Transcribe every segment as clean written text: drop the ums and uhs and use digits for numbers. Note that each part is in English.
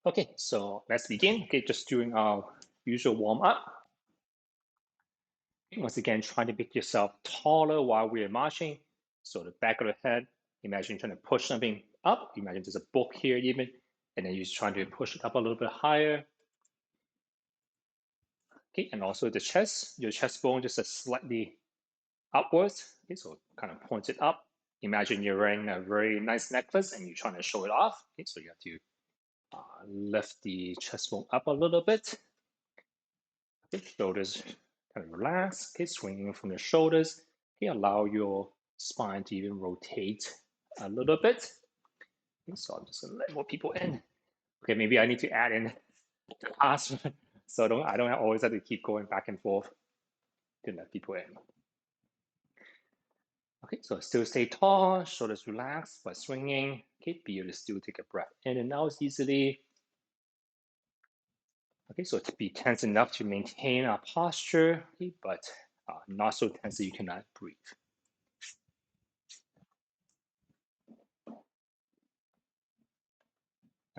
Okay, so let's begin. Okay, just doing our usual warm up. Once again, trying to make yourself taller while we're marching. So the back of the head, imagine trying to push something up. Imagine there's a book here even, and then you're trying to push it up a little bit higher. Okay, and also the chest, your chest bone just a slightly upwards. Okay, so kind of points it up. Imagine you're wearing a very nice necklace and you're trying to show it off. Okay, so you have to lift the chest bone up a little bit. Okay, shoulders kind of relax. Okay, swinging from the shoulders. Okay, allow your spine to even rotate a little bit. Okay, so I'm just gonna let more people in. Okay, maybe I need to add in the pass, so I don't always have to keep going back and forth to let people in. Okay, so still stay tall, shoulders relaxed but swinging. Okay, be able to still take a breath in and out easily. Okay, so to be tense enough to maintain our posture, okay, but not so tense that you cannot breathe.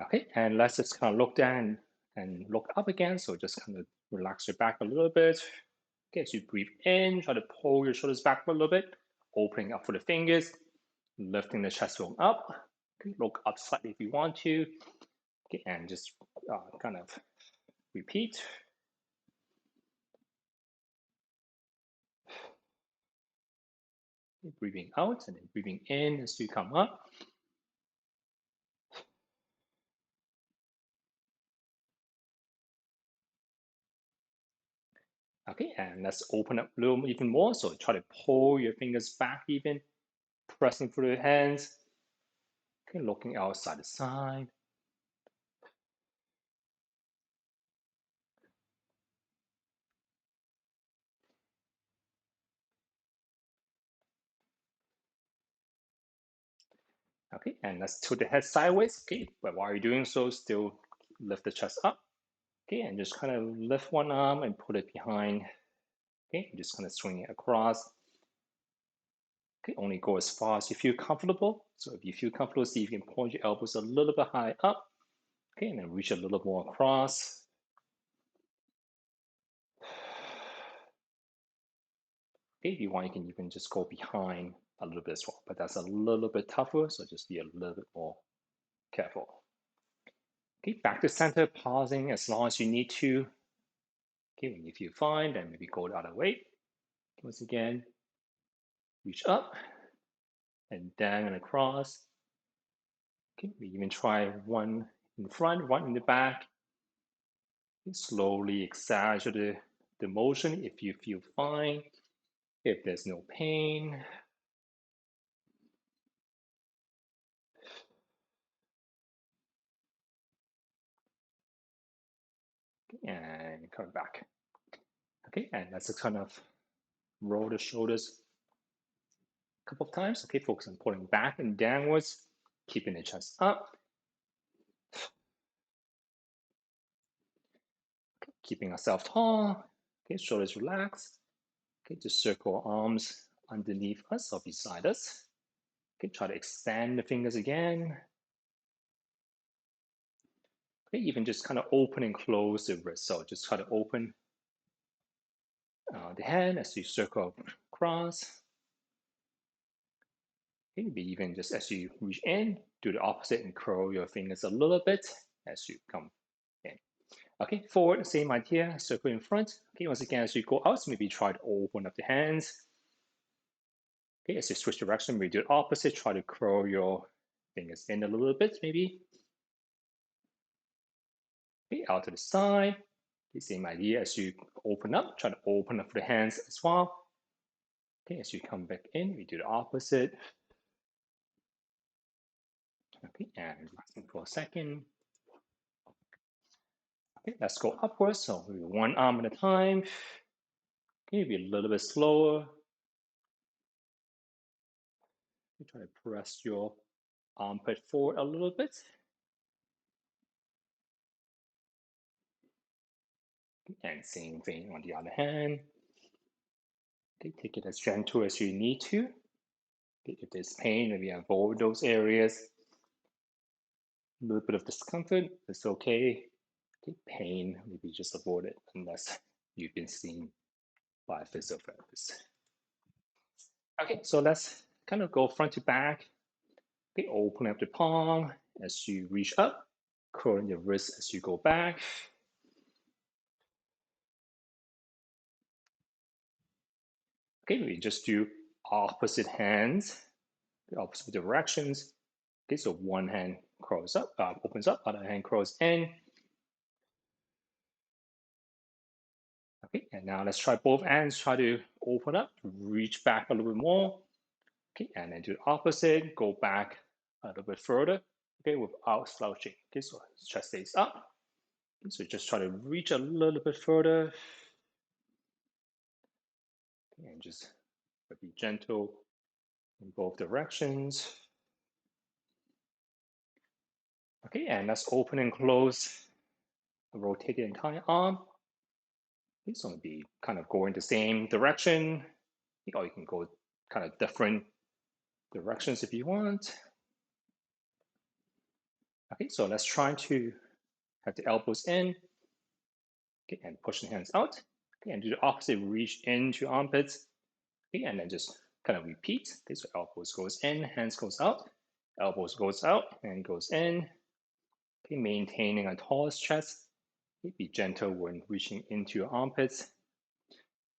Okay, and let's just kind of look down and look up again. So just kind of relax your back a little bit. Okay, as you breathe in, try to pull your shoulders back a little bit, opening up for the fingers, lifting the chest bone up. Okay, look up slightly if you want to. Okay, and just kind of repeat. Breathing out and then breathing in as you come up. Okay, and let's open up a little even more. So try to pull your fingers back even, pressing through your hands. Okay, looking outside the side. Okay, and let's tilt the head sideways. Okay, but while you're doing so, still lift the chest up. Okay, and just kind of lift one arm and put it behind. Okay, just kind of swing it across. Okay, only go as far as you feel comfortable. So if you feel comfortable, see if you can point your elbows a little bit high up. Okay, and then reach a little more across. Okay, if you want, you can just go behind a little bit as well, but that's a little bit tougher, so just be a little bit more careful. Okay, back to center, pausing as long as you need to. Okay, when you feel fine, then maybe go the other way. Once again, reach up and down and across. Okay, we even try one in front, one in the back. Slowly exaggerate the motion if you feel fine, if there's no pain. And come back. Okay, and let's kind of roll the shoulders a couple of times. Okay, focus on pulling back and downwards, keeping the chest up. Okay, keeping ourselves tall. Okay, shoulders relaxed. Okay, just circle arms underneath us or beside us. Okay, try to extend the fingers again. Okay, even just kind of open and close the wrist. So just try to open the hand as you circle across. Okay, maybe even just as you reach in, do the opposite and curl your fingers a little bit as you come in. Okay, forward, same idea, circle in front. Okay, once again, as you go out, maybe try to open up the hands. Okay, as you switch direction, we do the opposite, try to curl your fingers in a little bit, maybe. Okay, out to the side. Okay, same idea as you open up, try to open up the hands as well. Okay, as you come back in, we do the opposite. Okay, and relaxing for a second. Okay, let's go upwards. So maybe one arm at a time. Okay, maybe a little bit slower. You try to press your armpit forward a little bit. And same thing on the other hand. Okay, take it as gentle as you need to. Okay, if there's pain, maybe avoid those areas. A little bit of discomfort, it's okay. Okay, pain, maybe just avoid it unless you've been seen by a physiotherapist. Okay, so let's kind of go front to back. Okay, open up the palm as you reach up, curl your wrist as you go back. Okay, we just do opposite hands, the opposite directions. Okay, so one hand curls up, opens up, other hand curls in. Okay, and now let's try both hands. Try to open up, reach back a little bit more. Okay, and then do the opposite, go back a little bit further. Okay, without slouching. Okay, so chest stays up. Okay, so just try to reach a little bit further. Okay, and just be gentle in both directions. Okay, and let's open and close. Rotate the entire arm. It's going to be kind of going the same direction, or you can go kind of different directions if you want. Okay, so let's try to have the elbows in, okay, and push the hands out. Okay, and do the opposite, reach into armpits, okay, and then just kind of repeat. Okay, so elbows goes in, hands goes out, elbows goes out, and goes in. Okay, maintaining a tallest chest. Okay, be gentle when reaching into your armpits.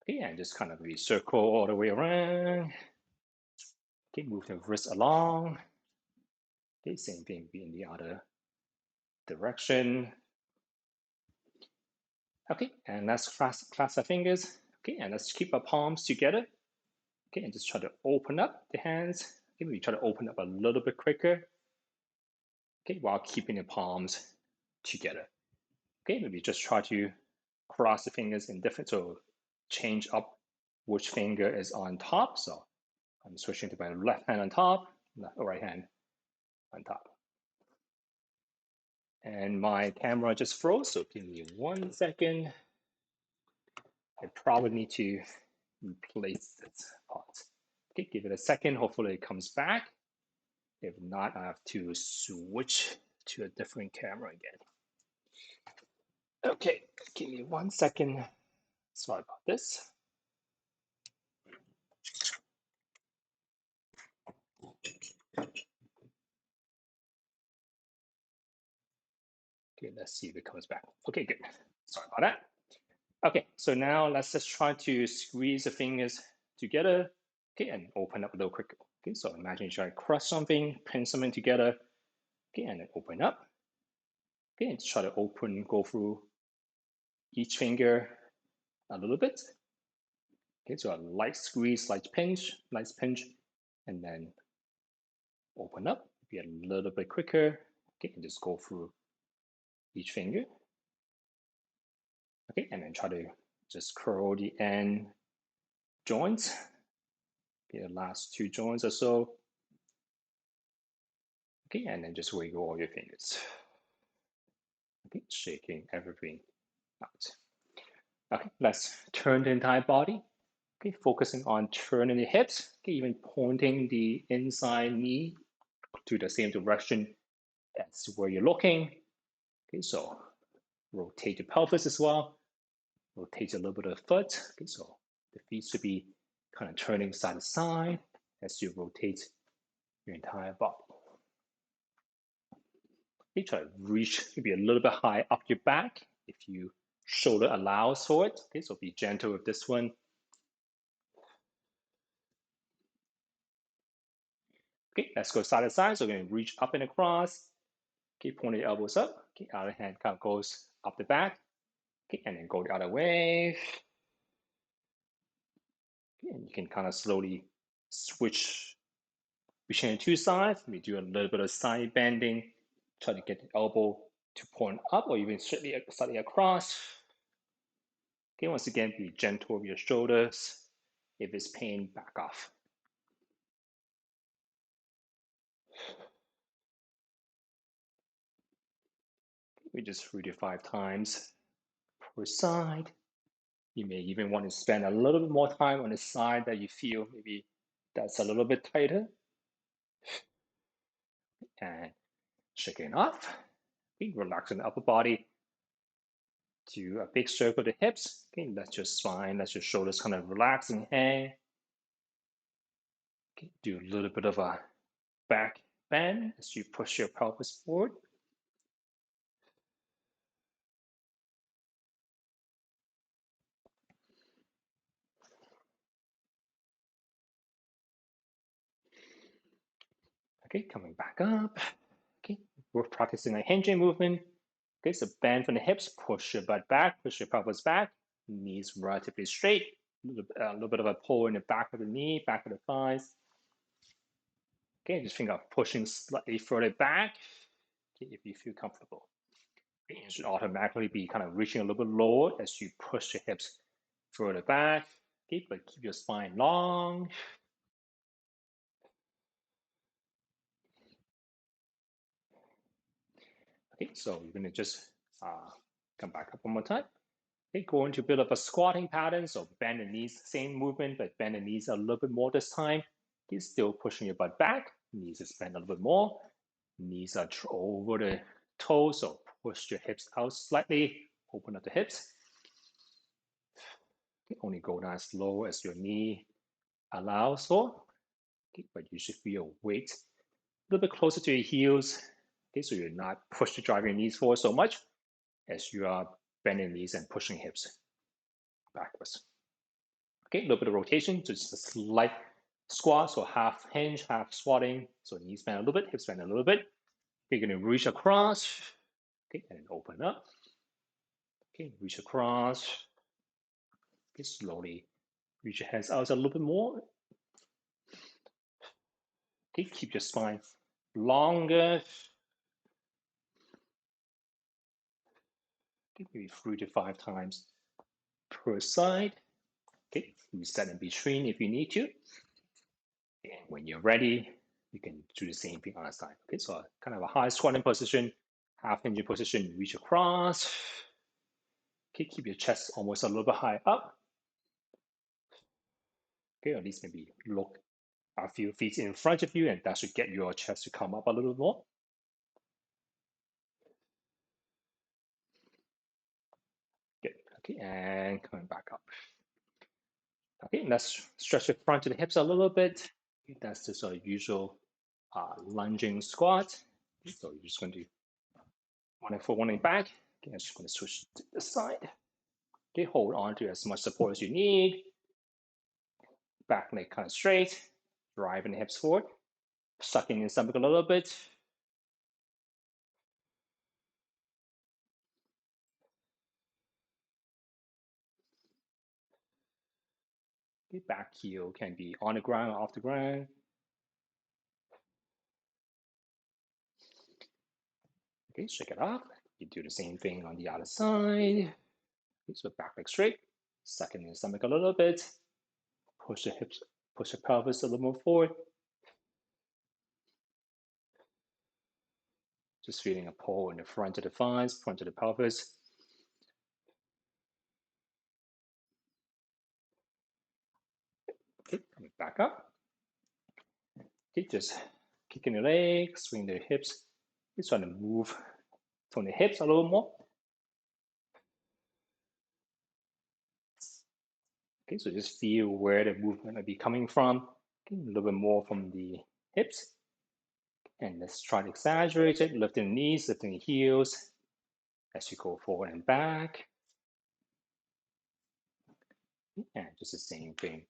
Okay, and just kind of recircle all the way around. Okay, move the wrist along. Okay, same thing, be in the other direction. Okay, and let's clasp our fingers. Okay, and let's keep our palms together. Okay, and just try to open up the hands. Okay, maybe try to open up a little bit quicker. Okay, while keeping the palms together. Okay, maybe just try to cross the fingers in different, so change up which finger is on top. So I'm switching to my left hand on top, right hand on top. And my camera just froze, so give me 1 second. I probably need to replace this part. Okay, give it a second. Hopefully it comes back. If not, I have to switch to a different camera again. Okay, give me 1 second. Sorry about this. Okay, let's see if it comes back. Okay, good. Sorry about that. Okay, so now let's just try to squeeze the fingers together. Okay, and open up a little quicker. Okay, so imagine you try to crush something, pin something together. Okay, and then open up. Okay, and try to open, go through each finger a little bit. Okay, so a light squeeze, light pinch, and then open up, be a little bit quicker. Okay, and just go through each finger. Okay, and then try to just curl the end joints. Okay, the last 2 joints or so. Okay, and then just wiggle all your fingers. Okay, shaking everything out. Okay, let's turn the entire body. Okay, focusing on turning the hips. Okay, even pointing the inside knee to the same direction as where you're looking. Okay, so rotate the pelvis as well. Rotate a little bit of the foot. Okay, so the feet should be kind of turning side to side as you rotate your entire body. Okay, try to reach maybe a little bit high up your back if your shoulder allows for it. Okay, so be gentle with this one. Okay, let's go side to side. So we're going to reach up and across. Okay, point the elbows up. Okay, other hand kind of goes up the back. Okay, and then go the other way. Okay, and you can kind of slowly switch between the 2 sides. We do a little bit of side bending. Try to get the elbow to point up or even slightly across. Okay, once again, be gentle with your shoulders. If it's pain, back off. We just 3 to 5 times per side. You may even want to spend a little bit more time on the side that you feel maybe that's a little bit tighter. And Shaking off. Okay, relaxing the upper body. Do a big circle to the hips. Okay, let your spine, let your shoulders kind of relax and hang. Okay, do a little bit of a back bend as you push your pelvis forward. Okay, coming back up. Okay, we're practicing a hinging movement. Okay, so bend from the hips, push your butt back, push your pelvis back, knees relatively straight. A little bit of a pull in the back of the knee, back of the thighs. Okay, just think of pushing slightly further back, okay, if you feel comfortable. Okay, you should automatically be kind of reaching a little bit lower as you push your hips further back. Okay, but keep your spine long. Okay, so you're gonna just come back up one more time. Okay, going to build up a squatting pattern. So bend the knees, same movement, but bend the knees a little bit more this time. Okay, still pushing your butt back. Knees is bent a little bit more. Knees are over the toes, so push your hips out slightly. Open up the hips. Okay, only go down as low as your knee allows for. Okay, but you should feel your weight a little bit closer to your heels. Okay, so you're not pushing, driving your knees forward so much as you are bending knees and pushing hips backwards. Okay, a little bit of rotation, just a slight squat, so half hinge, half squatting. So knees bend a little bit, hips bend a little bit. You're gonna reach across, okay, and open up. Okay, reach across. Okay, slowly reach your hands out a little bit more. Okay, keep your spine longer. Okay, maybe 3 to 5 times per side. Okay, reset in between if you need to. And when you're ready, you can do the same thing on the side. Okay, so kind of a high squatting position, half hinge position, reach across. Okay, keep your chest almost a little bit high up. Okay, at least maybe look a few feet in front of you, and that should get your chest to come up a little more. Good. Okay, and coming back up. Okay, let's stretch the front of the hips a little bit. That's just our usual lunging squat. So you're just going to one foot, one back. Okay, I'm just going to switch to the side. Okay, hold on to as much support as you need. Back leg kind of straight. Driving the hips forward. Sucking in the stomach a little bit. Okay, back heel can be on the ground or off the ground. Okay, shake it off. You do the same thing on the other side. Okay, so back leg straight. Sucking in the stomach a little bit. Push the hips, push the pelvis a little more forward. Just feeling a pull in the front of the thighs, front of the pelvis. Okay, coming back up. Okay, just kicking the legs, swing the hips. Just trying to move from the hips a little more. Okay, so just feel where the movement might be coming from. Okay, a little bit more from the hips. And let's try to exaggerate it, lifting the knees, lifting the heels as you go forward and back. And just the same thing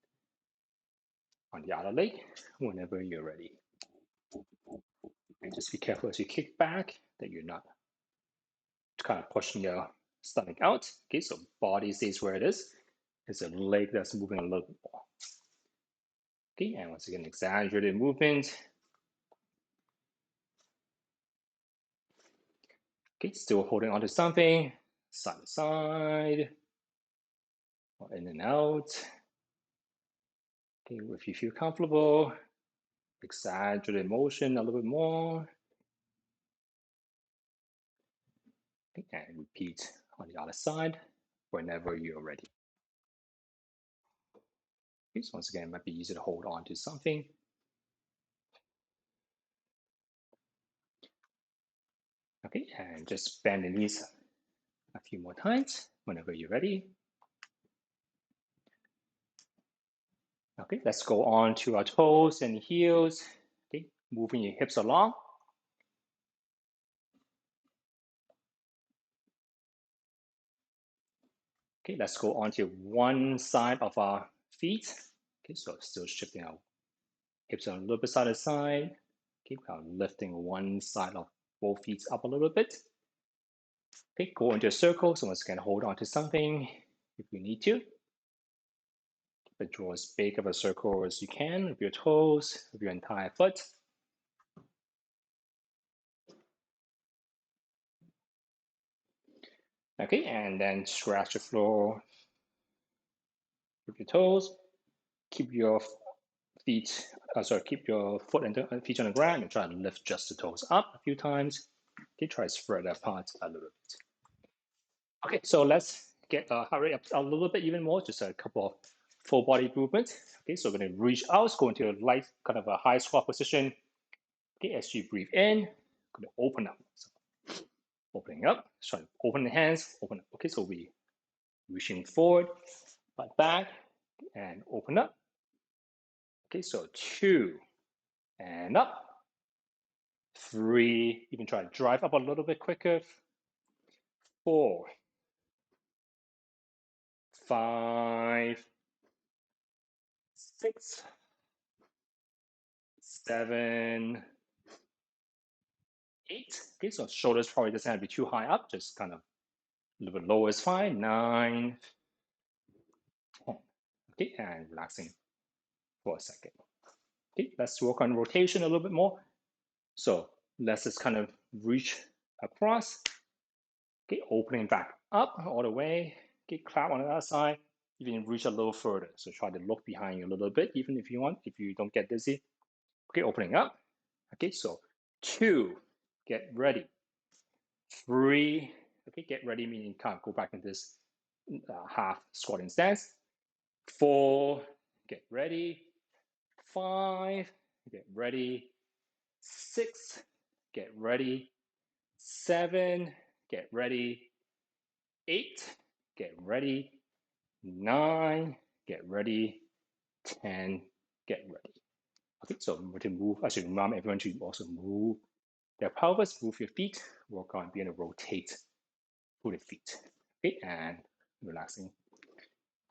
on the other leg whenever you're ready. And just be careful as you kick back that you're not kind of pushing your stomach out. Okay, so body stays where it is. It's a leg that's moving a little bit more. Okay, and once again, exaggerated movement. Okay, still holding on to something, side to side, or in and out. Okay, if you feel comfortable, exaggerate motion a little bit more. Okay, and repeat on the other side whenever you're ready. Okay, so once again, it might be easy to hold on to something. Okay, and just bend the knees a few more times whenever you're ready. Okay, let's go on to our toes and heels. Okay, moving your hips along. Okay, let's go on to one side of our feet. Okay, so still shifting our hips a little bit side to side. Okay, lifting one side of both feet up a little bit. Okay, go into a circle. So once again, hold on to something if you need to. But draw as big of a circle as you can with your toes, with your entire foot. Okay, and then scratch the floor with your toes. Keep your keep your foot and feet on the ground and try to lift just the toes up a few times. Okay, try to spread apart a little bit. Okay, so let's get hurry up a little bit even more, just a couple of full body movements. Okay, so we're going to reach out, go into a light, kind of a high squat position. Okay, as you breathe in, going to open up. So opening up, try to open the hands, open up. Okay, so we reaching forward, but back, and open up. Okay, so 2, and up. 3, even try to drive up a little bit quicker. 4, 5, 6, 7, 8. Okay, so shoulders probably doesn't have to be too high up, just kind of a little bit lower is fine. 9, 10. Okay, and relaxing for a second. Okay, let's work on rotation a little bit more. So let's just kind of reach across. Okay, opening back up all the way. Okay, clap on the other side. Even reach a little further. So try to look behind you a little bit, even if you want, if you don't get dizzy. Okay, opening up. Okay, so 2, get ready. 3, okay, get ready meaning can't go back in this half squatting stance. 4, get ready. 5, get ready. 6, get ready. 7, get ready. 8, get ready. 9, get ready. 10, get ready. Okay, so to move, I should remind everyone to also move their pelvis, move your feet, work on being able to rotate through the feet. Okay, and relaxing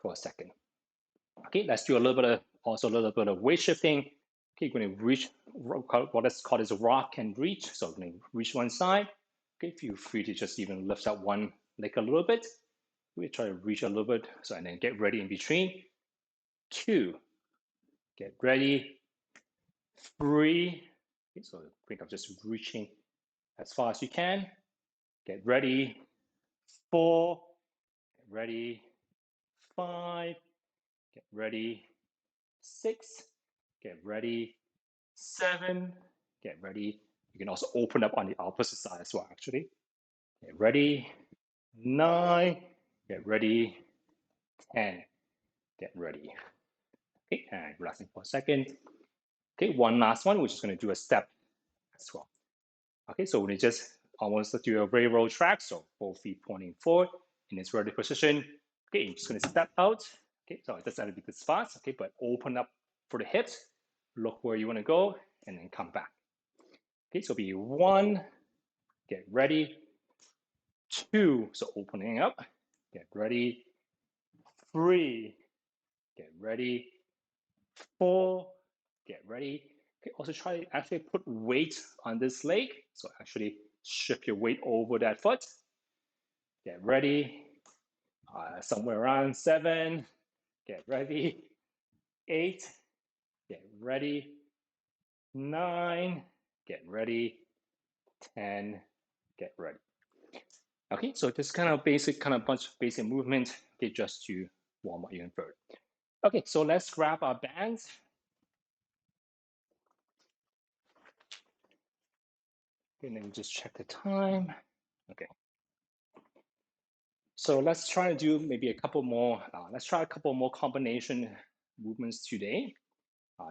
for a second. Okay, let's do a little bit of also a little bit of weight shifting. Okay, you're going to reach what is called as a rock and reach. So you're going to reach one side. Okay, feel free to just even lift up one leg a little bit. We try to reach a little bit, so and then get ready in between. 2, get ready. 3, okay, so think of just reaching as far as you can. Get ready. 4, get ready. 5, get ready. 6, get ready. 7, get ready. You can also open up on the opposite side as well, actually. Get ready. 9, get ready. 10, get ready. Okay, and relaxing for a second. Okay, one last one, we're just going to do a step as well. Okay, so we just almost do a railroad track, so both feet pointing forward in its ready position. Okay, you're just going to step out. Okay, so it doesn't have to be this fast, okay, but open up for the hips, look where you want to go, and then come back. Okay, so be 1, get ready. 2, so opening up, get ready. 3, get ready. 4, get ready. Okay, also try to actually put weight on this leg. So actually shift your weight over that foot. Get ready. Somewhere around 7, get ready. 8, get ready. 9, get ready. 10, get ready. Okay, so this kind of basic, kind of bunch of basic movement, okay, just to warm up even further. Okay, so let's grab our bands. Okay, let me just check the time. Okay. So let's try to do maybe a couple more, let's try a couple more combination movements today,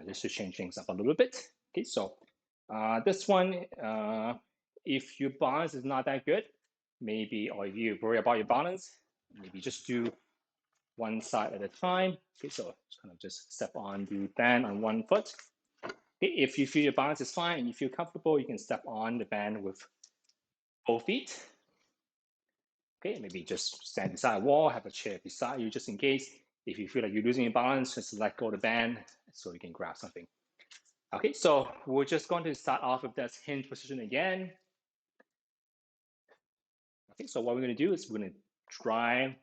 just to change things up a little bit. Okay, so this one if your balance is not that good, maybe, or if you worry about your balance, maybe just do one side at a time. Okay, so kind of just step on the band on one foot. Okay, if you feel your balance is fine and you feel comfortable, you can step on the band with both feet. Okay, maybe just stand beside a wall, have a chair beside you just in case. If you feel like you're losing your balance, just let go of the band so you can grab something. Okay, so we're just going to start off with this hinge position again. Okay, so what we're going to do is we're going to drive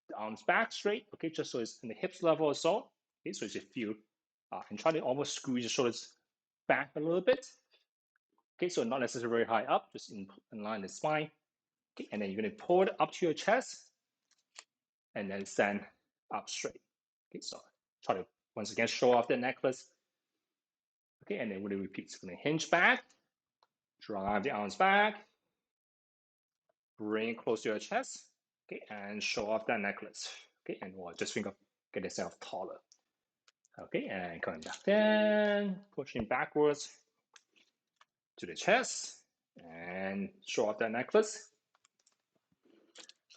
the arms back straight, okay, just so it's in the hips level or so. Okay, so as you feel, and try to almost squeeze your shoulders back a little bit. Okay, so not necessarily very high up, just in line the spine. Okay, and then you're going to pull it up to your chest and then stand up straight. Okay, so try to once again show off the necklace. Okay, and then when it repeats, it's going to hinge back, drive the arms back, bring it close to your chest. Okay, and show off that necklace. Okay, and we'll just think of get yourself taller. Okay, and coming back down, pushing backwards to the chest, and show off that necklace.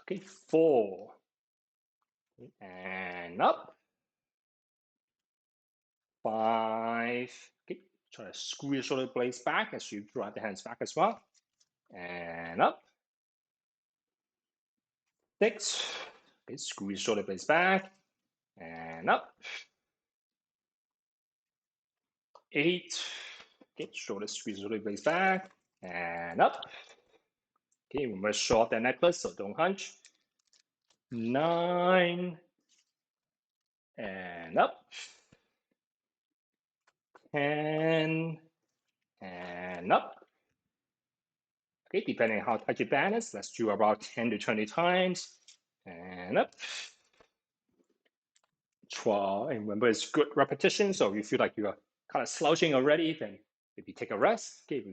Okay, 4, and up. 5. Okay, try to squeeze your shoulder blades back as you drive the hands back as well. And up. 6. Okay, squeeze shoulder blades back. And up. 8. Okay, squeeze shoulder blades back. And up. Okay, we must show off that necklace, so don't hunch. 9. And up. 10. And up. Okay, depending on how tight your band is, let's do about 10 to 20 times. And up. 12. And remember, it's good repetition. So if you feel like you're kind of slouching already, then maybe take a rest. Okay,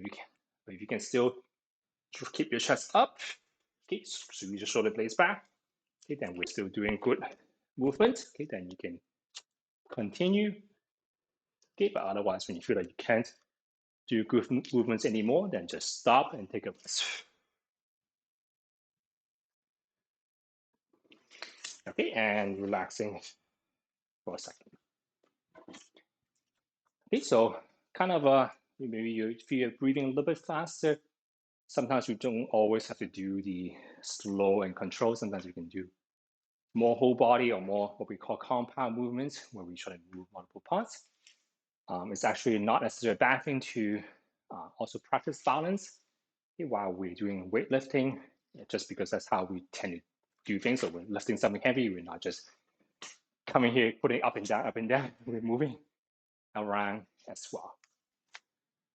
if you can still keep your chest up. Okay, so you just shoulder blades back. Okay, then we're still doing good movement. Okay, then you can continue. Okay, but otherwise, when you feel like you can't do good movements anymore, then just stop and take a rest. Okay, and relaxing for a second. Okay, so kind of maybe you feel you're breathing a little bit faster. Sometimes you don't always have to do the slow and control. Sometimes you can do more whole body or more what we call compound movements, where we try to move multiple parts. It's actually not necessarily a bad thing to also practice balance while we're doing weightlifting, just because that's how we tend to do things. So we're lifting something heavy, we're not just coming here, putting up and down, we're moving around as well.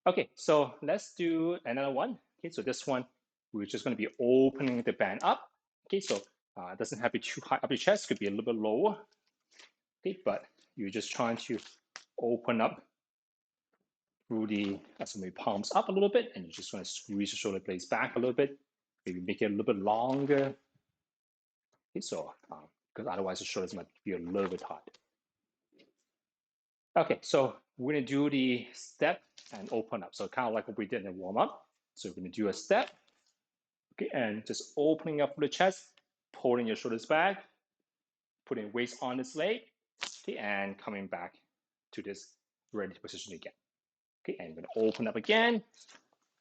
Okay, so let's do another one. Okay, so this one, we're just going to be opening the band up. Okay, so it doesn't have to be too high up your chest, could be a little bit lower. Okay, but you're just trying to open up through the maybe palms up a little bit, and you're just going to squeeze the shoulder blades back a little bit, maybe make it a little bit longer. Okay, so because otherwise the shoulders might be a little bit hard. Okay, so we're going to do the step and open up. So kind of like what we did in the warm up. So we're going to do a step. Okay, and just opening up the chest, pulling your shoulders back, putting weights on this leg, okay, and coming back to this ready position again. Okay, and you're going to open up again,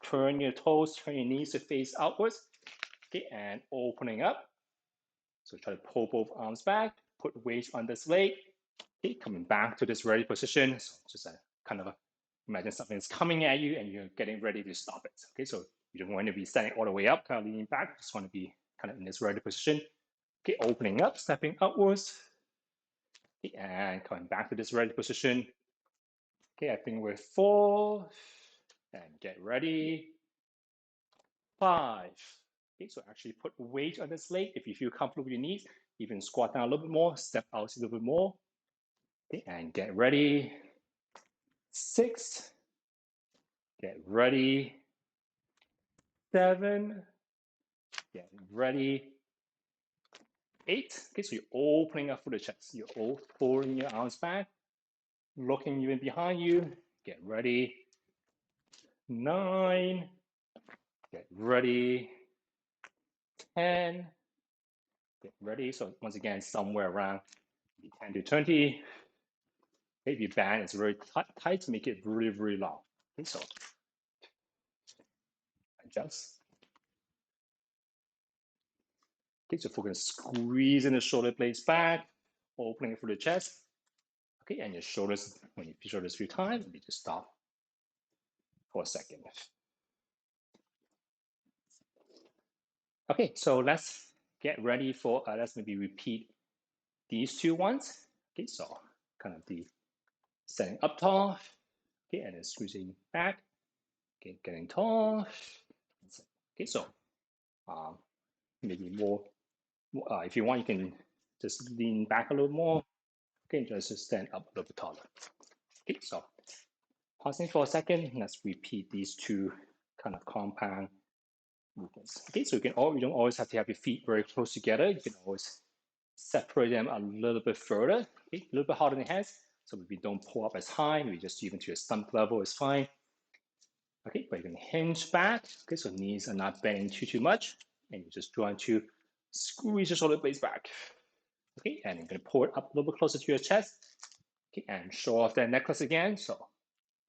turn your toes, turn your knees to face outwards, okay, and opening up. So try to pull both arms back, put weight on this leg, okay, coming back to this ready position. So just kind of imagine something is coming at you and you're getting ready to stop it. Okay, so you don't want to be standing all the way up, kind of leaning back, just want to be kind of in this ready position. Okay, opening up, stepping upwards, okay, and coming back to this ready position. Okay, I think we're 4, and get ready. 5. Okay, so actually put weight on this leg. If you feel comfortable with your knees, even squat down a little bit more, step out a little bit more. Okay, and get ready. 6. Get ready. 7. Get ready. 8. Okay, so you're opening up through the chest. You're pulling your arms back, looking even behind you. Get ready. 9. Get ready. 10. Get ready. So once again, somewhere around 10 to 20. If your band is very tight, make it really, really long. Okay, so adjust. Okay, so we're going to squeeze in the shoulder blades back, opening through the chest. Okay, and your shoulders, when you feel shoulders 3 times, you just stop for a second. Okay, so let's get ready for, let's maybe repeat these 2 ones. Okay, so kind of the setting up tall, okay, and then squeezing back, okay, getting tall. Okay, so maybe more, if you want, you can just lean back a little more, okay, just stand up a little bit taller. Okay, so pausing for a second, let's repeat these 2 kind of compound movements. Okay, so you don't always have to have your feet very close together. You can always separate them a little bit further, okay, a little bit harder than the hands. So maybe don't pull up as high, maybe just even to your stomach level is fine. Okay, but you can hinge back. Okay, so knees are not bending too much, and you're just trying to squeeze your shoulder blades back. Okay, and you're gonna pull it up a little bit closer to your chest. Okay, and show off that necklace again. So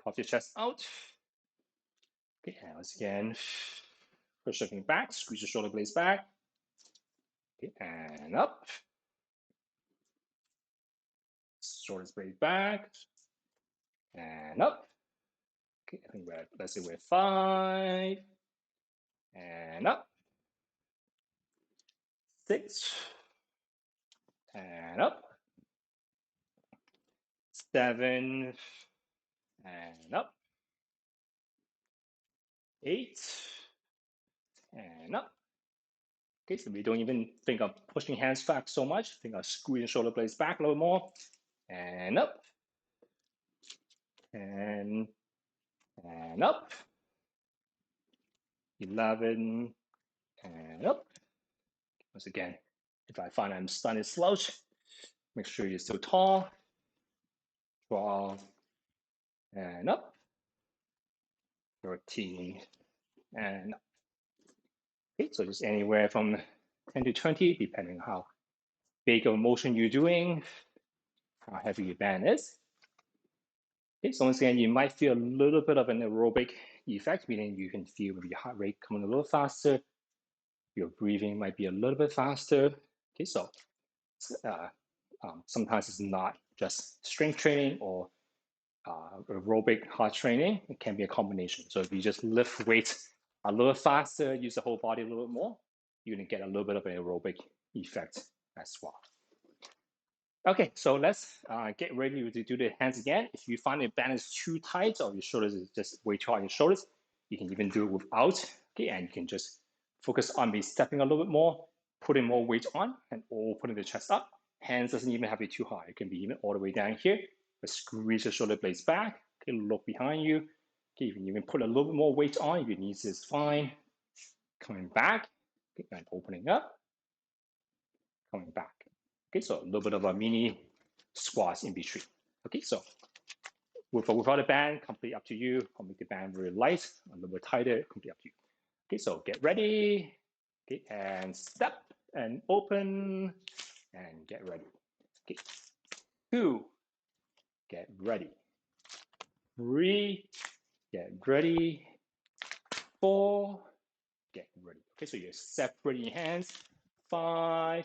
puff your chest out. Okay, and once again, push everything back, squeeze your shoulder blades back. Okay, and up. Shoulders blades back. And up. Okay, I think let's say we're 5. And up. 6. And up. 7. And up. 8. And up. Okay, so we don't even think of pushing hands back so much. Think of squeezing shoulder blades back a little more. And up. And up. 11. And up. Once again, if I find I'm starting to slouch, make sure you're still tall. 12. And up. 13. And up. Okay, so just anywhere from 10 to 20, depending on how big of a motion you're doing, how heavy your band is. Okay, so once again, you might feel a little bit of an aerobic effect, meaning you can feel your heart rate coming a little faster, your breathing might be a little bit faster. Okay, so sometimes it's not just strength training or aerobic heart training. It can be a combination. So if you just lift weights a little faster, use the whole body a little bit more, you're gonna get a little bit of an aerobic effect as well. Okay, so let's get ready to do the hands again. If you find the band is too tight or your shoulders is just way too hard on your shoulders, you can even do it without. Okay, and you can just focus on maybe stepping a little bit more, putting more weight on, and opening the chest up. Hands doesn't even have to be too high. It can be even all the way down here. But squeeze the shoulder blades back. Okay, look behind you. Okay, you can even put a little bit more weight on. Your knees is fine. Coming back, okay, and opening up, coming back. Okay, so a little bit of a mini squats in between. Okay, so without a band, completely up to you. I'll make the band very light, a little bit tighter, completely up to you. Okay, so get ready. Okay, and step and open and get ready. Okay, 2, get ready. 3, get ready. 4, get ready. Okay, so you're separating your hands. 5,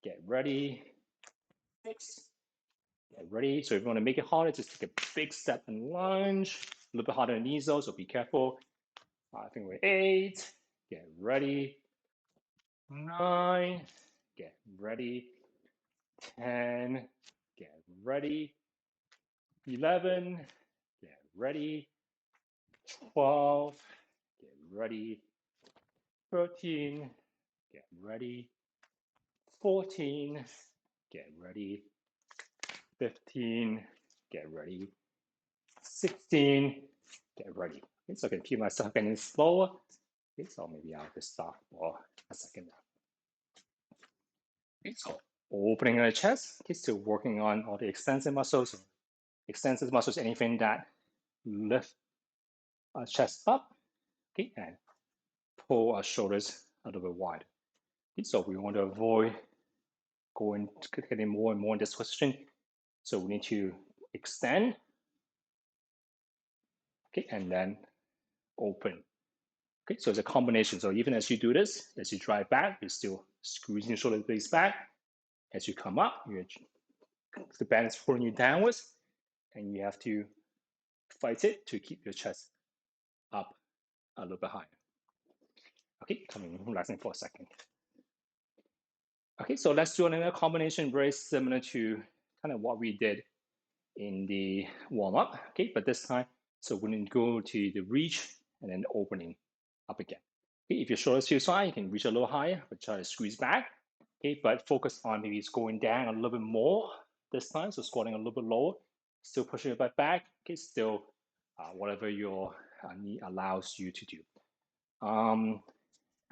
get ready. 6, get ready. So if you want to make it harder, just take a big step and lunge. A little bit harder on the knees though, so be careful. I think we're 8, get ready. 9, get ready. 10, get ready. 11, get ready. 12, get ready. 13, get ready. 14, get ready. 15, get ready. 16, get ready. Okay, so I can feel myself getting slower. Okay, so maybe I'll just stop for a second now. Okay, so opening the chest, okay, still working on all the extensor muscles. Extensor muscles, anything that lift chest up. Okay, and pull our shoulders a little bit wide. Okay, so we want to avoid getting more and more in this position. So we need to extend, okay, and then open. Okay, so it's a combination. So even as you do this, as you drive back, you're still squeezing your shoulder blades back. As you come up, the band is pulling you downwards, and you have to fight it to keep your chest up a little bit higher. Okay, relaxing for a second. Okay, so let's do another combination very similar to kind of what we did in the warm-up. Okay, but this time, so we're going to go to the reach and then opening up again. Okay, if your shoulders too high, you can reach a little higher, but try to squeeze back. Okay, but focus on maybe it's going down a little bit more this time, so squatting a little bit lower, still pushing your butt back. Okay, still whatever your knee allows you to do.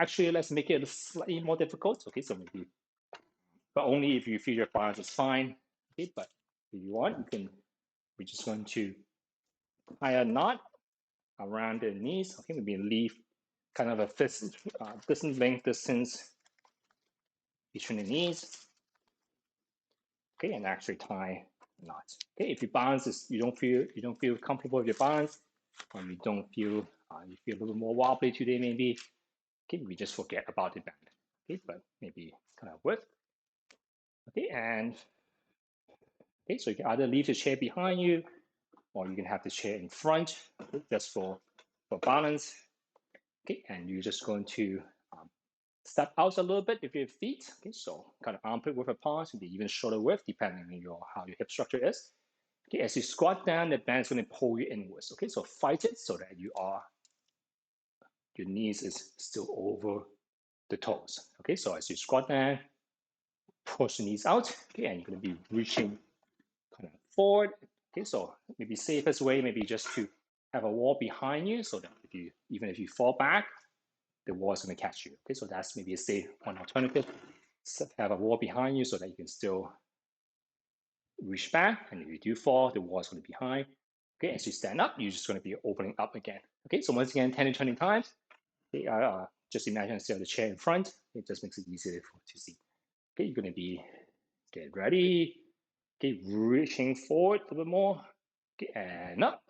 Actually, let's make it slightly more difficult. Okay, so maybe, but only if you feel your balance is fine. Okay, but if you want, you can. We're just going to tie a knot around the knees. Okay, maybe leave kind of a distance between the knees. Okay, and actually tie a knot. Okay, if your balance is you don't feel comfortable with your balance, or you don't feel you feel a little more wobbly today, maybe. Okay, we just forget about the band. Okay, but maybe kind of work. Okay, and okay, so you can either leave the chair behind you, or you can have the chair in front, just for balance. Okay, and you're just going to step out a little bit with your feet. Okay, so kind of armpit width apart, maybe even shoulder width, depending on how your hip structure is. Okay, as you squat down, the band is going to pull you inwards. Okay, so fight it so that your knees is still over the toes. Okay, so as you squat down, push the knees out. Okay, and you're going to be reaching kind of forward. Okay, so maybe safest way, maybe just to have a wall behind you, so that even if you fall back, the wall is going to catch you. Okay, so that's maybe a safe one alternative. So have a wall behind you so that you can still reach back, and if you do fall, the wall is going to be behind. Okay, as you stand up, you're just going to be opening up again. Okay, so once again, 10 to 20 times. Okay, just imagine instead of the chair in front, it just makes it easier to see. Okay, you're going to be get ready. Okay, reaching forward a little bit more. Okay, and up.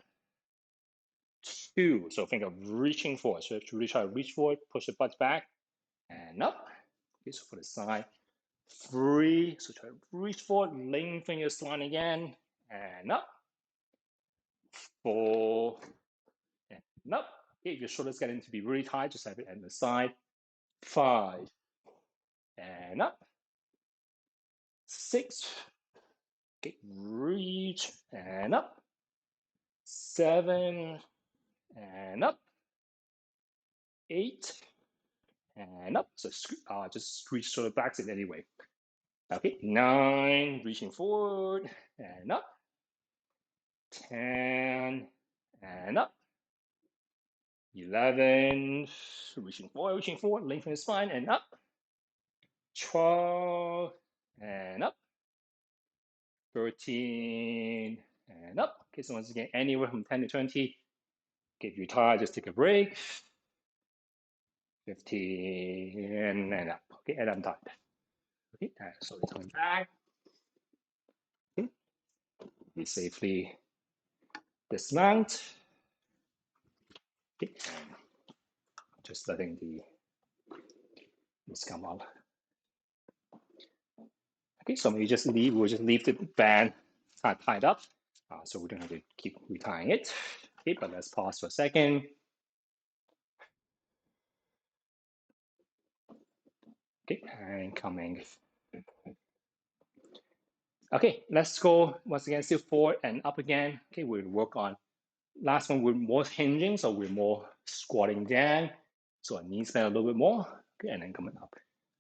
2. So think of reaching forward. So if you really try to reach forward, push the butt back and up. Okay, so for the side. 3. So try to reach forward, lengthen your spine again, and up. 4 and up. Okay, if your shoulders getting to be really tight, just have it at the side. 5 and up. 6. Okay, reach and up. 7 and up. 8 and up. So just reach shoulder backs in any way. Okay, 9, reaching forward and up. 10 and up. 11, reaching forward, lengthen the spine and up. 12 and up. 13 and up. Okay, so once again, anywhere from 10 to 20. Okay, if you're tired, just take a break. 15 and up. Okay, and I'm done. Okay, so it's coming back. Okay, we safely dismount. Okay, and just letting this come up. Okay, so we'll just leave the band tied up, so we don't have to keep retying it. Okay, but let's pause for a second. Okay, and coming. Okay, let's go once again, still forward and up again. Okay, we'll work on last one. We're more hinging, so we're more squatting down. So our knees bend a little bit more. Okay, and then coming up.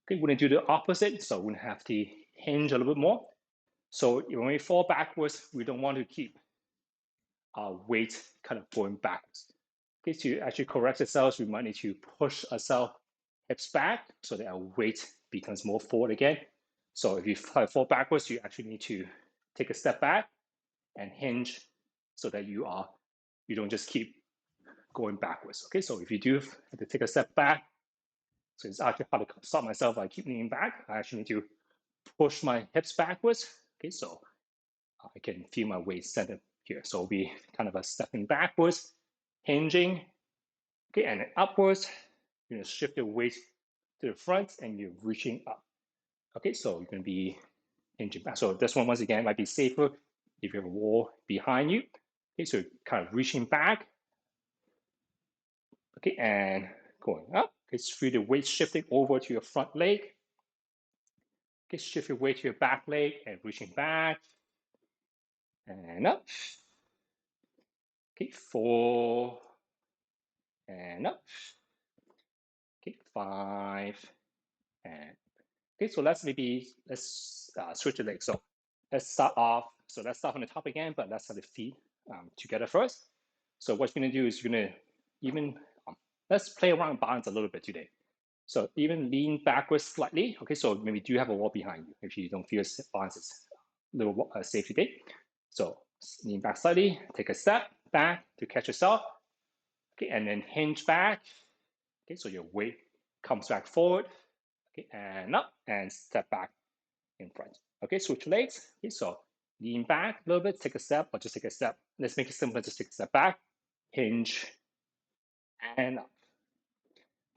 Okay, we're gonna do the opposite. So we're gonna have to hinge a little bit more. So when we fall backwards, we don't want to keep our weight kind of going backwards. Okay, to actually correct ourselves, we might need to push ourselves hips back so that our weight becomes more forward again. So if you fall backwards, you actually need to take a step back and hinge so that you don't just keep going backwards. Okay, so if you do have to take a step back, So it's actually hard to stop myself. I keep leaning back. I actually need to push my hips backwards. Okay, so I can feel my weight centered here. So it'll be kind of a stepping backwards, hinging. Okay, and then upwards. You're gonna shift your weight to the front and you're reaching up. Okay, so you're gonna be hinging back. So this one, once again, might be safer if you have a wall behind you. Okay, so kind of reaching back. Okay, and going up. Okay, feel the weight shifting over to your front leg. Okay, shift your weight to your back leg and reaching back and up. Okay, 4 and up. Okay, 5 and okay. So let's switch the legs. So let's start off. So let's start from the top again, but let's have the feet together first. So what you're gonna do is you're gonna even let's play around balance a little bit today. So even lean backwards slightly. Okay, so maybe do have a wall behind you if you don't feel balance is a little safe today. So lean back slightly, take a step back to catch yourself. Okay, and then hinge back. Okay, so your weight comes back forward. Okay, and up and step back in front. Okay, switch legs. Okay, so lean back a little bit, take a step, or just take a step. Let's make it simple. Just take a step back, hinge, and up.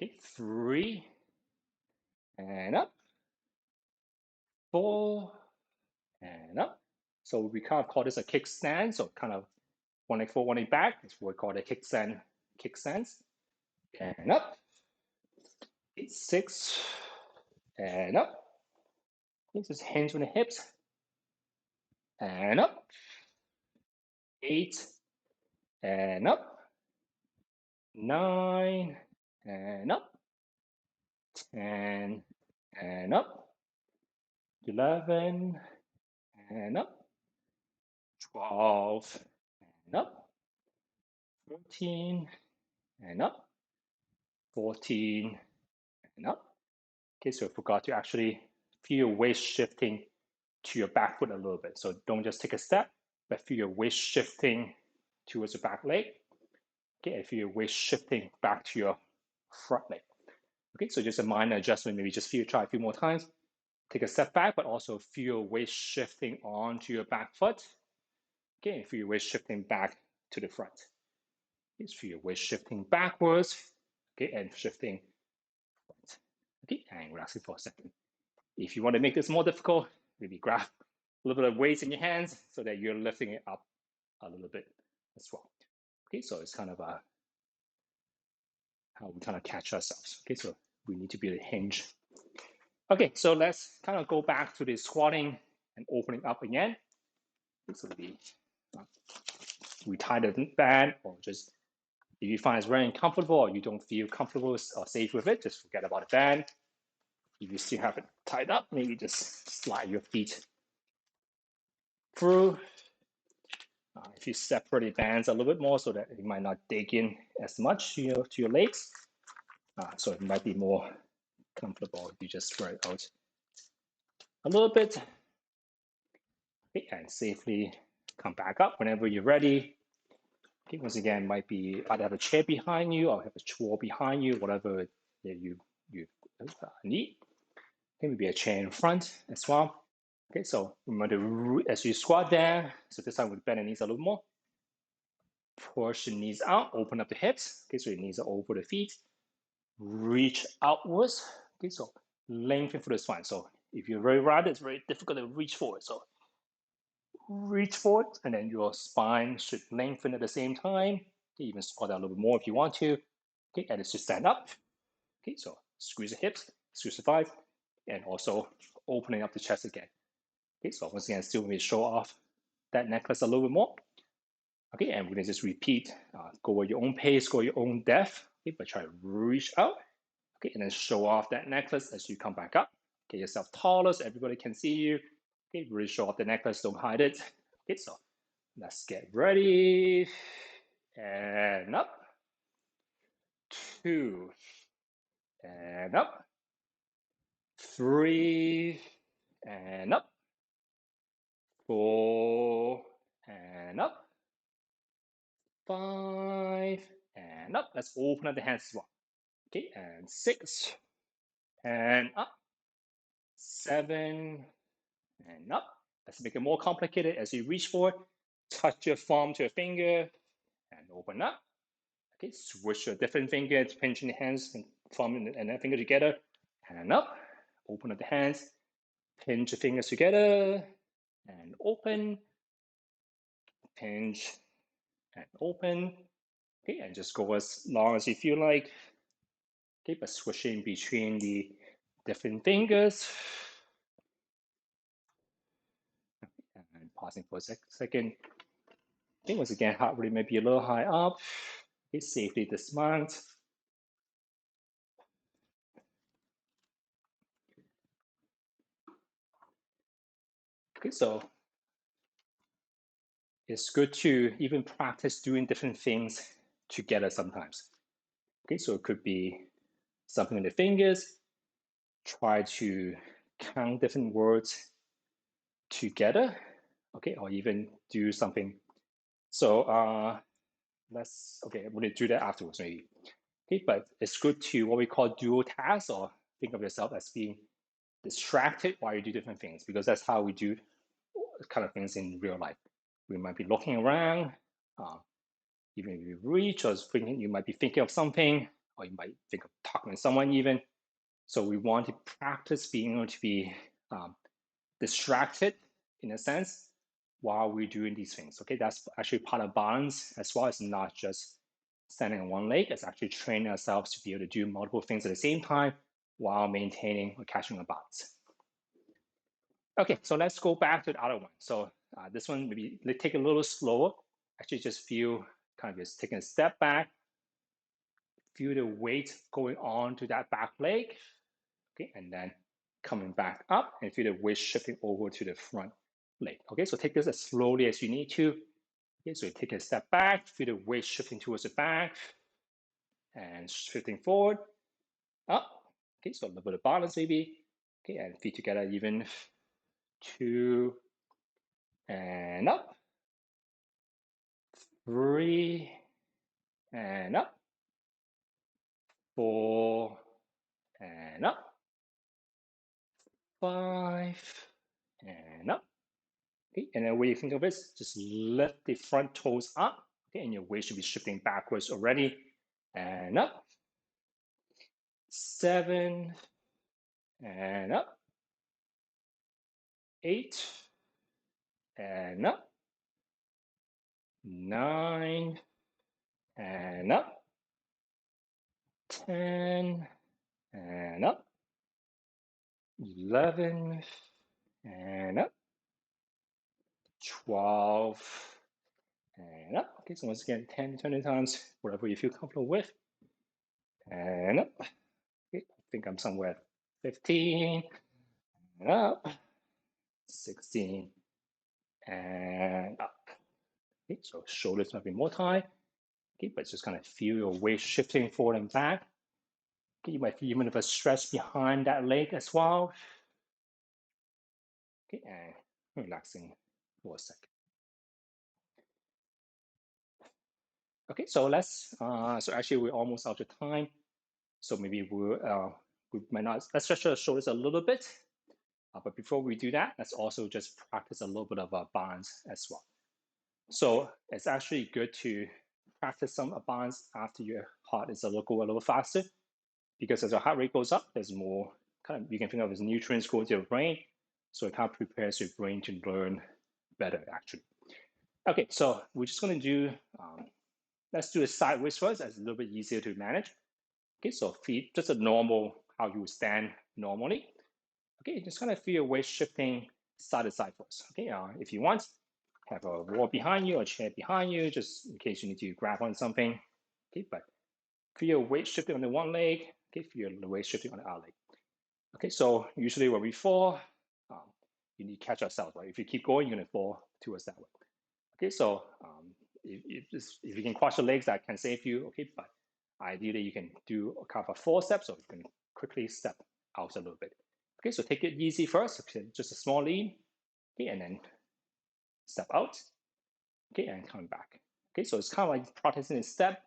Okay, 3 and up, 4 and up. So we kind of call this a kickstand. So kind of one leg forward, one leg back. It's what we call a kickstand. Kickstands. And up. 6 and up. Just hands on the hips. And up. 8 and up. 9 and up. 10 and up. 11 and up. 12 and up. 13 and up. 14 and up. Okay, so I forgot to actually feel your weight shifting to your back foot a little bit. So don't just take a step, but feel your weight shifting towards your back leg. Okay, and feel your weight shifting back to your front leg. Okay, so just a minor adjustment. Maybe just try a few more times. Take a step back, but also feel your weight shifting onto your back foot. Okay, and feel your weight shifting back to the front. Just feel your weight shifting backwards. Okay, and shifting front. Okay, and relaxing for a second. If you want to make this more difficult, maybe grab a little bit of weight in your hands so that you're lifting it up a little bit as well. Okay, so it's kind of how we kind of catch ourselves. Okay, so we need to be able to hinge. Okay, so let's kind of go back to the squatting and opening up again. So we tie the band, or just if you find it's very uncomfortable or you don't feel comfortable or safe with it, just forget about the band. If you still have it tied up, maybe just slide your feet through. If you separate the bands a little bit more so that it might not dig in as much to your legs, so it might be more comfortable if you just spread it out a little bit. Okay, and safely come back up whenever you're ready. Okay, once again, might be either have a chair behind you or have a wall behind you, whatever you need. Okay, maybe a chair in front as well. Okay, so remember as you squat down, so this time we bend the knees a little more. Push the knees out, open up the hips. Okay, so your knees are over the feet. Reach outwards. Okay, so lengthen through the spine. So if you're very wide, it's very difficult to reach forward. So reach forward, and then your spine should lengthen at the same time. Okay, even squat out a little bit more if you want to. Okay, and it's to stand up. Okay, so squeeze the hips, squeeze the thighs, and also opening up the chest again. Okay, so once again, still maybe show off that necklace a little bit more. Okay, and we're gonna just repeat, go at your own pace, go at your own depth, okay, but try to reach out, okay, and then show off that necklace as you come back up. Get yourself taller so everybody can see you. Okay, really show off the necklace, don't hide it. Okay, so let's get ready. And up. 2. And up. 3. And up. 4. And up. 5 and up. Let's open up the hands as well. Okay, and 6 and up, 7, and up. Let's make it more complicated. As you reach forward, touch your thumb to your finger and open up. Okay, switch your different fingers, pinching the hands and thumb and that finger together, and up. Open up the hands, pinch your fingers together, and open, pinch, and open. Okay, and just go as long as you feel like. Okay, but switching between the different fingers. And pausing for a second. Okay, once again, heart rate may be a little high up. Okay, safely dismount. Okay, so it's good to even practice doing different things together sometimes. Okay, so it could be something in the fingers, try to count different words together, okay, or even do something. So we're gonna do that afterwards maybe. Okay, but it's good to what we call dual task, or think of yourself as being distracted while you do different things, because that's how we do kind of things in real life. We might be looking around, even if you reach or thinking, you might be thinking of something, or you might think of talking to someone even. So we want to practice being able to be distracted in a sense while we're doing these things. Okay, that's actually part of balance as well. It's not just standing on one leg. It's actually training ourselves to be able to do multiple things at the same time while maintaining or catching a balance. Okay, so let's go back to the other one. So this one, maybe let's take it a little slower. Actually, just feel kind of just taking a step back. Feel the weight going on to that back leg. Okay, and then coming back up and feel the weight shifting over to the front leg. Okay, so take this as slowly as you need to. Okay, so you take a step back, feel the weight shifting towards the back and shifting forward, up. Okay, so a little bit of balance maybe. Okay, and feet together even. 2, and up. 3, and up. 4, and up. 5, and up. Okay, and then when you think of it, just lift the front toes up. Okay, and your weight should be shifting backwards already. And up. 7, and up. 8, and up. 9, and up. 10, and up. 11, and up. 12, and up. Okay, so once again, 10, 20 times, whatever you feel comfortable with. And up. Okay, I think I'm somewhere at 15, and up. 16, and up. Okay, so shoulders might be more tight. Okay, but just kind of feel your weight shifting forward and back. Okay, you might feel even a stretch behind that leg as well. Okay, and relaxing for a second. Okay, so so actually we're almost out of time. So maybe we might not, let's stretch our shoulders a little bit. But before we do that, let's also just practice a little bit of a balance as well. So it's actually good to practice some balance after your heart is go a little faster, because as your heart rate goes up, there's more you can think of as nutrients going to your brain. So it kind of prepares your brain to learn better actually. Okay, so we're just going to do, let's do it sideways first. That's a little bit easier to manage. Okay, so feet, just a normal, how you would stand normally. Okay, just kind of feel your weight shifting side to side first. Okay, if you want, have a wall behind you or a chair behind you, just in case you need to grab on something. Okay, but feel your weight shifting on the one leg. Okay, feel the weight shifting on the other leg. Okay, so usually when we fall, you need to catch ourselves, right? If you keep going, you're gonna fall towards that way. Okay, so if you can cross your legs, that can save you. Okay, but ideally you can do a kind of a 4 steps, so you can quickly step out a little bit. Okay, so take it easy first. Okay, just a small lean. Okay, and then step out. Okay, and come back. Okay, so it's kind of like practicing a step.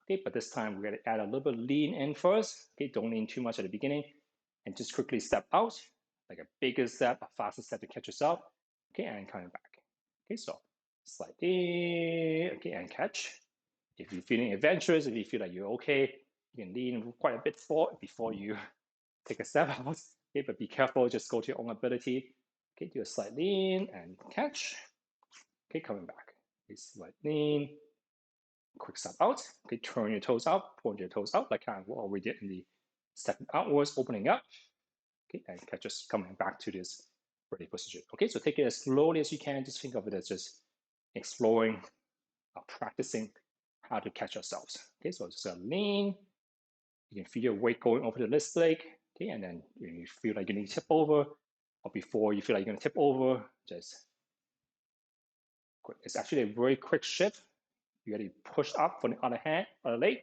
Okay, but this time we're gonna add a little bit of lean in first. Okay, don't lean too much at the beginning, and just quickly step out, like a bigger step, a faster step to catch yourself. Okay, and coming back. Okay, so slightly, okay, and catch. If you're feeling adventurous, if you feel like you're okay, you can lean quite a bit forward before you take a step out. Okay, but be careful, just go to your own ability. Okay, do a slight lean and catch. Okay, coming back. Okay, slight lean, quick step out. Okay, turn your toes out, point your toes out, like kind of what we did in the stepping outwards, opening up. Okay, and catch us coming back to this ready position. Okay, so take it as slowly as you can. Just think of it as just exploring, practicing how to catch ourselves. Okay, so just a lean. You can feel your weight going over the list leg. Okay, and then you feel like you need to tip over, or before you feel like you're going to tip over, just quick. It's actually a very quick shift. You got to push up from the other hand, other leg,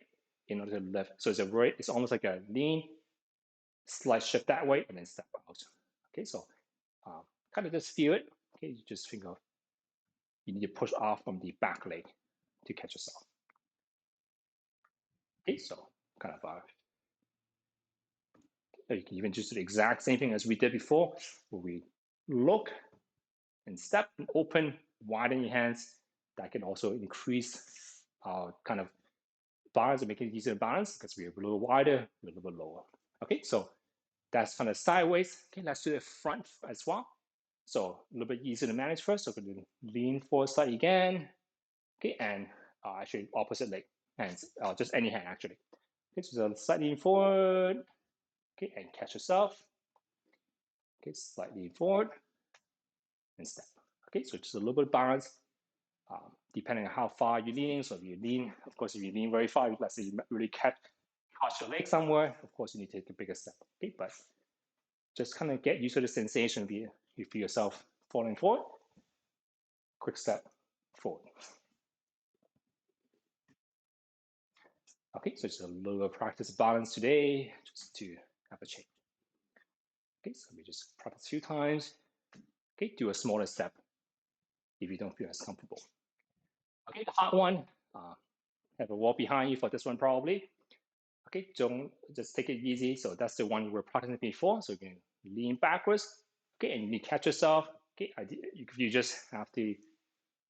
in order to lift. So it's almost like a lean, slight shift that way, and then step out. Okay, so kind of just feel it. Okay, you just think of you need to push off from the back leg to catch yourself. Okay, so kind of you can even just do the exact same thing as we did before, where we look and step and open, widen your hands. That can also increase our kind of balance and make it easier to balance because we're a little wider, we're a little bit lower. Okay, so that's kind of sideways. Okay, let's do the front as well. So a little bit easier to manage first. So we're going to lean forward slightly again. Okay, and actually opposite leg, hands, just any hand actually. Okay, so slightly lean forward. Okay, and catch yourself. Okay, slightly forward and step. Okay, so just a little bit of balance, depending on how far you're leaning. So if you lean, of course, if you lean very far, let's say you really catch your leg somewhere, of course, you need to take a bigger step. Okay, but just kind of get used to the sensation of you feel yourself falling forward. Quick step forward. Okay, so just a little practice balance today, just to have a change. Okay, so we just practice a few times. Okay, do a smaller step if you don't feel as comfortable. Okay, the hard one, have a wall behind you for this one probably. Okay, don't just take it easy. So that's the one we were practicing before. So you can lean backwards. Okay, and you need to catch yourself. Okay, you just have to, if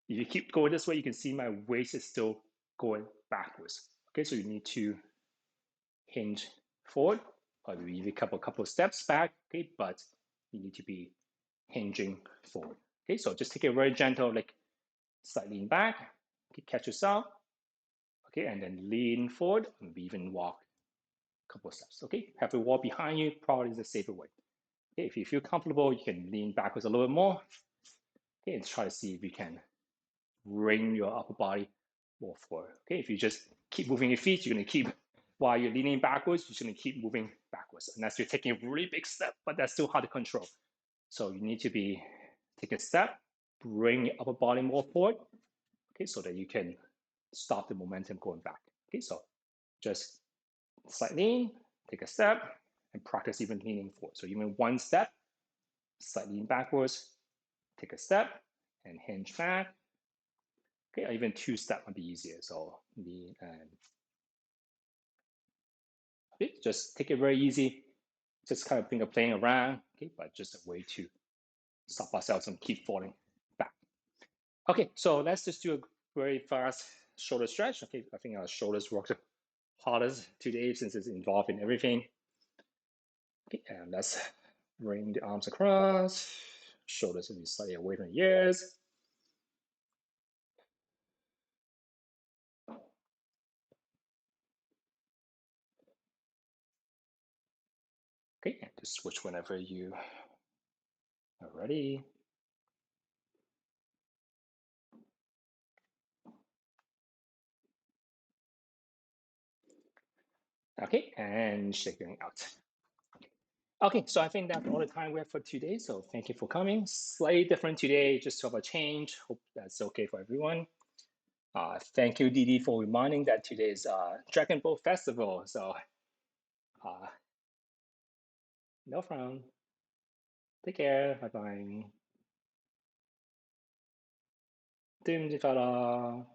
you keep going this way, you can see my waist is still going backwards. Okay, so you need to hinge forward, or maybe a couple steps back. Okay, but you need to be hinging forward. Okay, so just take it very gentle, like slightly lean back. Okay, catch yourself. Okay, and then lean forward and even walk a couple of steps. Okay, have the wall behind you, probably is a safer way. Okay, if you feel comfortable, you can lean backwards a little bit more. Okay, and try to see if you can bring your upper body more forward. Okay, if you just keep moving your feet, you're gonna keep, while you're leaning backwards, you're gonna keep moving backwards. Unless you're taking a really big step, but that's still hard to control. So you need to take a step, bring your upper body more forward, okay, so that you can stop the momentum going back. Okay, so just slight lean, take a step, and practice even leaning forward. So even one step, slight lean backwards, take a step, and hinge back. Okay, or even two step might be easier. So lean and okay, just take it very easy. Just kind of think of playing around, okay, but just a way to stop ourselves from keep falling back. Okay, so let's just do a very fast shoulder stretch. Okay, I think our shoulders work the hardest today since it's involved in everything. Okay, and let's bring the arms across, shoulders will be slightly away from the ears. Okay, and just switch whenever you are ready. Okay, and shaking out. Okay, so I think that's all the time we have for today. So thank you for coming. Slightly different today, just to have a change. Hope that's okay for everyone. Thank you, Didi, for reminding that today is Dragon Boat Festival. So no problem. Take care. Bye bye. 知唔知法啦？